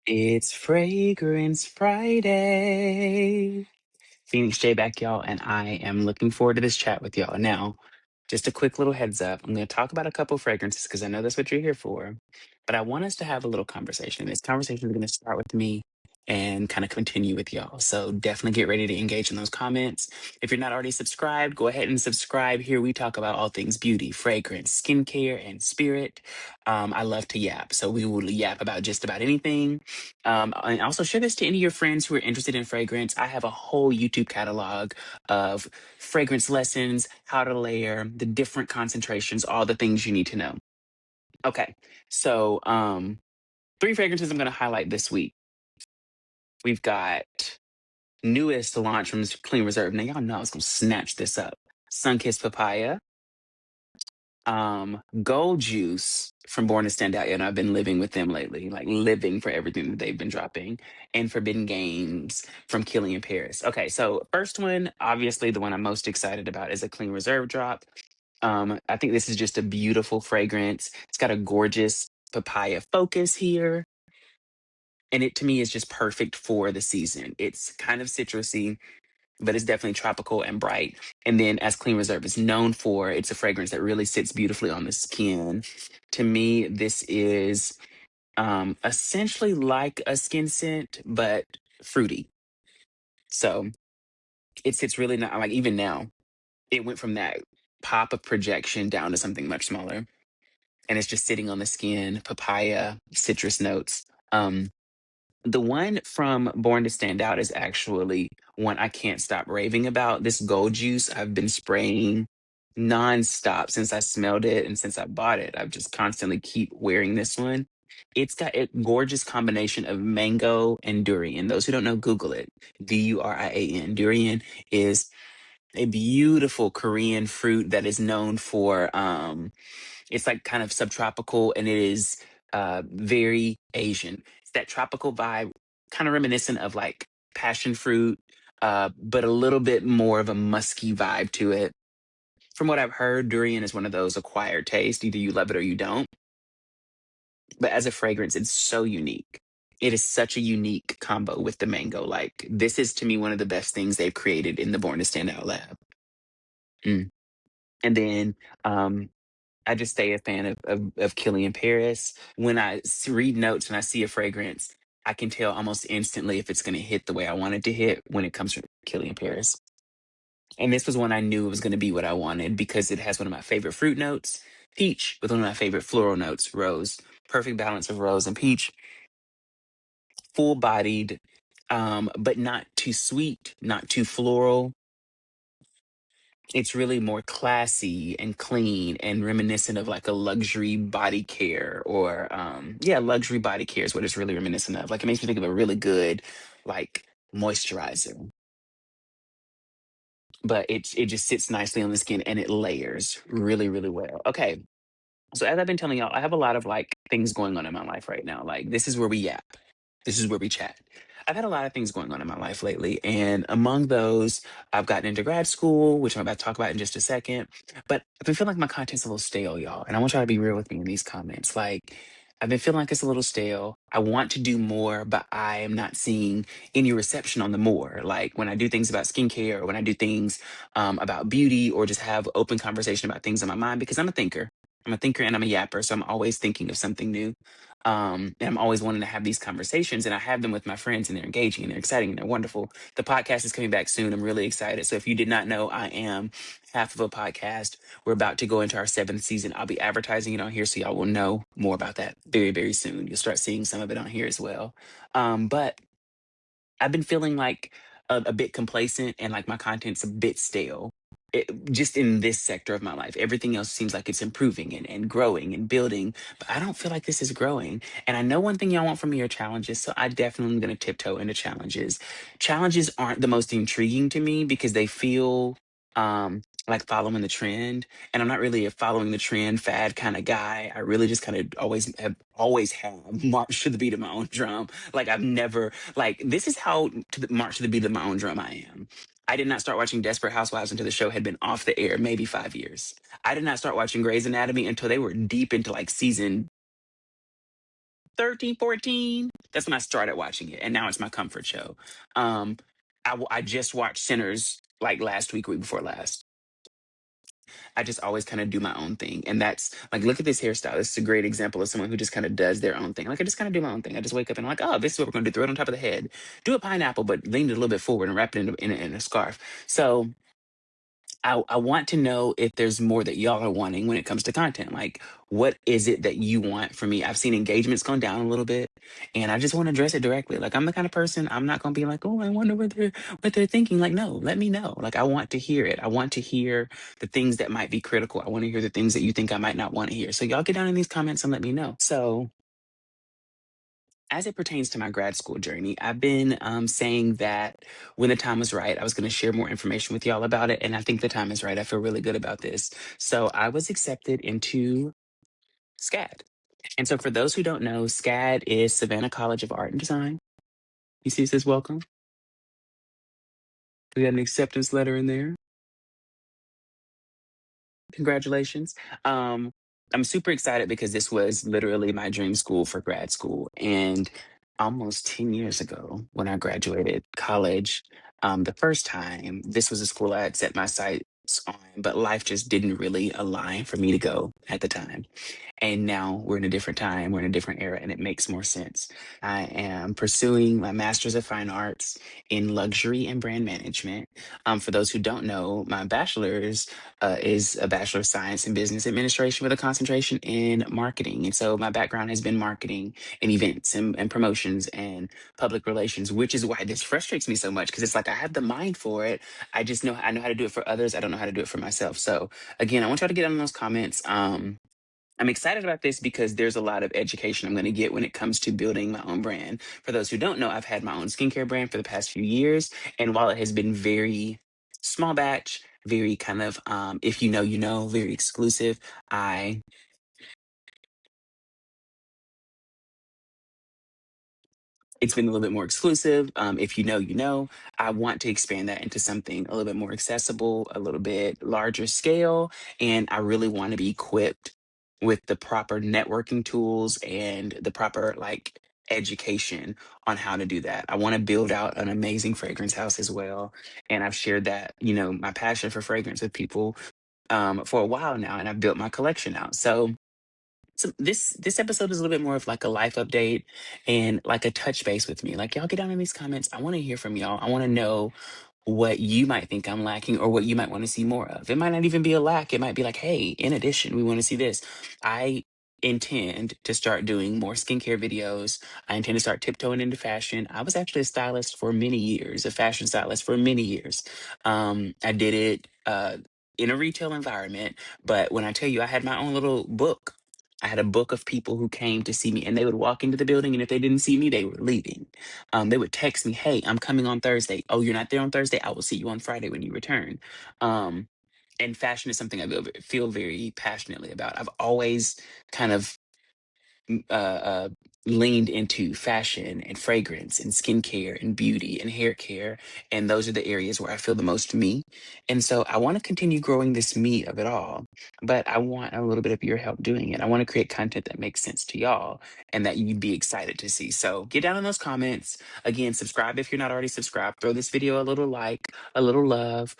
It's Fragrance Friday. Phoenix J back, y'all, and I am looking forward to this chat with y'all. Now, just a quick little heads up. I'm going to talk about a couple fragrances because I know that's what you're here for. But I want us to have a little conversation. This conversation is going to start with me and kind of continue with y'all. So definitely get ready to engage in those comments. If you're not already subscribed, go ahead and subscribe. Here we talk about all things beauty, fragrance, skincare, and spirit. I love to yap, so we will yap about just about anything. And also share this to any of your friends who are interested in fragrance. I have a whole YouTube catalog of fragrance lessons, how to layer, the different concentrations, all the things you need to know. Okay, so three fragrances I'm going to highlight this week. We've got newest launch from Clean Reserve. Now y'all know I was going to snatch this up. Sunkissed Papaya, Gold Juice from Born to Stand Out. And I've been living with them lately, like living for everything that they've been dropping. And Forbidden Games from Killian Paris. Okay, so first one, obviously the one I'm most excited about is a Clean Reserve drop. I think this is just a beautiful fragrance. It's got a gorgeous papaya focus here. And it to me is just perfect for the season. It's kind of citrusy, but it's definitely tropical and bright. And then, as Clean Reserve is known for, it's a fragrance that really sits beautifully on the skin. To me, this is essentially like a skin scent, but fruity. So it sits really not like even now. It went from that pop of projection down to something much smaller, and it's just sitting on the skin. Papaya, citrus notes. The one from Born to Stand Out is actually one I can't stop raving about. This gold juice I've been spraying nonstop since I smelled it and since I bought it. I've just constantly keep wearing this one. It's got a gorgeous combination of mango and durian. Those who don't know, Google it. Durian. Durian is a beautiful Korean fruit that is known for it's like kind of subtropical and it is very Asian. It's that tropical vibe, kind of reminiscent of like passion fruit, but a little bit more of a musky vibe to it. From what I've heard, durian is one of those acquired tastes. Either you love it or you don't. But as a fragrance, it's so unique. It is such a unique combo with the mango. Like this is to me one of the best things they've created in the Born to Stand Out lab. Mm. And then I just stay a fan of Killian Paris. When read notes and I see a fragrance, I can tell almost instantly if it's going to hit the way I want it to hit when it comes from Killian Paris. And this was one I knew it was going to be what I wanted because it has one of my favorite fruit notes, peach, with one of my favorite floral notes, rose. Perfect balance of rose and peach, full bodied, but not too sweet, not too floral. It's really more classy and clean and reminiscent of like a luxury body care or yeah, luxury body care is what it's really reminiscent of. Like it makes me think of a really good like moisturizer. But it just sits nicely on the skin and it layers really, really well. Okay. So as I've been telling y'all, I have a lot of like things going on in my life right now. Like this is where we yap. This is where we chat. I've had a lot of things going on in my life lately, and among those, I've gotten into grad school, which I'm about to talk about in just a second. But I've been feeling like my content's a little stale, y'all, and I want y'all to be real with me in these comments. Like, I've been feeling like it's a little stale. I want to do more, but I am not seeing any reception on the more. Like when I do things about skincare, or when I do things about beauty, or just have open conversation about things in my mind, because I'm a thinker. I'm a thinker and I'm a yapper, so I'm always thinking of something new. And I'm always wanting to have these conversations, and I have them with my friends, and they're engaging and they're exciting and they're wonderful. The podcast is coming back soon. I'm really excited. So if you did not know, I am half of a podcast. We're about to go into our seventh season. I'll be advertising it on here, so y'all will know more about that very, very soon. You'll start seeing some of it on here as well. But I've been feeling like a bit complacent and like my content's a bit stale. Just in this sector of my life, everything else seems like it's improving and growing and building, but I don't feel like this is growing. And I know one thing y'all want from me are challenges, so I definitely am going to tiptoe into challenges. Challenges aren't the most intriguing to me because they feel like following the trend, and I'm not really a following the trend fad kind of guy. I really just kind of always have marched to the beat of my own drum. Like I've never like this is how to the march to the beat of my own drum I am. I did not start watching Desperate Housewives until the show had been off the air maybe 5 years. I did not start watching Grey's Anatomy until they were deep into like season 13, 14. That's when I started watching it, and now it's my comfort show. Um, I just watched Sinners like last week, week before last. I just always kind of do my own thing. And that's like, look at this hairstyle. This is a great example of someone who just kind of does their own thing. Like, I just kind of do my own thing. I just wake up and I'm like, oh, this is what we're going to do. Throw it on top of the head. Do a pineapple, but lean it a little bit forward and wrap it in a scarf. So I want to know if there's more that y'all are wanting when it comes to content. Like, what is it that you want from me? I've seen engagements gone down a little bit, and I just want to address it directly. Like, I'm the kind of person, I'm not going to be like, oh, I wonder what they're thinking. Like, no, let me know. Like, I want to hear it. I want to hear the things that might be critical. I want to hear the things that you think I might not want to hear. So y'all get down in these comments and let me know. So as it pertains to my grad school journey, I've been saying that when the time was right, I was going to share more information with y'all about it. And I think the time is right. I feel really good about this. So I was accepted into SCAD. And so for those who don't know, SCAD is Savannah College of Art and Design. You see, it says welcome. We got an acceptance letter in there. Congratulations. I'm super excited because this was literally my dream school for grad school. And almost 10 years ago, when I graduated college, the first time, this was a school I had set my sights on, but life just didn't really align for me to go at the time. And now we're in a different time, we're in a different era, and it makes more sense. I am pursuing my Master's of Fine Arts in Luxury and Brand Management. For those who don't know, my bachelor's is a Bachelor of Science in Business Administration with a concentration in marketing. And so my background has been marketing and events and promotions and public relations, which is why this frustrates me so much because it's like I have the mind for it. I know how to do it for others. I don't know how to do it for myself. So again, I want y'all to get on those comments. I'm excited about this because there's a lot of education I'm going to get when it comes to building my own brand. For those who don't know, I've had my own skincare brand for the past few years. And while it has been very small batch, very kind of, if you know, you know, very exclusive, I it's been a little bit more exclusive. If you know, you know. I want to expand that into something a little bit more accessible, a little bit larger scale, and I really want to be equipped with the proper networking tools and the proper like education on how to do that. I want to build out an amazing fragrance house as well, and I've shared that my passion for fragrance with people for a while now, and I've built my collection out. So this episode is a little bit more of like a life update and like a touch base with me. Like y'all get down in these comments. I want to hear from y'all. I want to know what you might think I'm lacking or what you might want to see more of. It might not even be a lack. It might be like, hey, in addition, we want to see this. I intend to start doing more skincare videos. I intend to start tiptoeing into fashion. I was actually a stylist for many years, a fashion stylist for many years. I did it in a retail environment, but when I tell you I had my own little book, I had a book of people who came to see me, and they would walk into the building, and if they didn't see me, they were leaving. They would text me, "Hey, I'm coming on Thursday. Oh, you're not there on Thursday? I will see you on Friday when you return." Um, and fashion is something I feel very passionately about. I've always kind of uh, leaned into fashion and fragrance and skincare and beauty and hair care. And those are the areas where I feel the most me. And so I want to continue growing this me of it all, but I want a little bit of your help doing it. I want to create content that makes sense to y'all and that you'd be excited to see. So get down in those comments. Again, subscribe if you're not already subscribed. Throw this video a little like, a little love.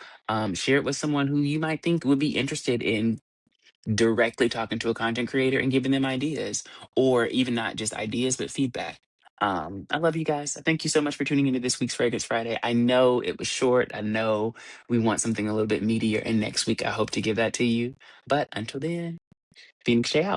Share it with someone who you might think would be interested in directly talking to a content creator and giving them ideas, or even not just ideas, but feedback. I love you guys. Thank you so much for tuning into this week's Fragrance Friday. I know it was short. I know we want something a little bit meatier, and next week I hope to give that to you. But until then, Phoenix Shay out.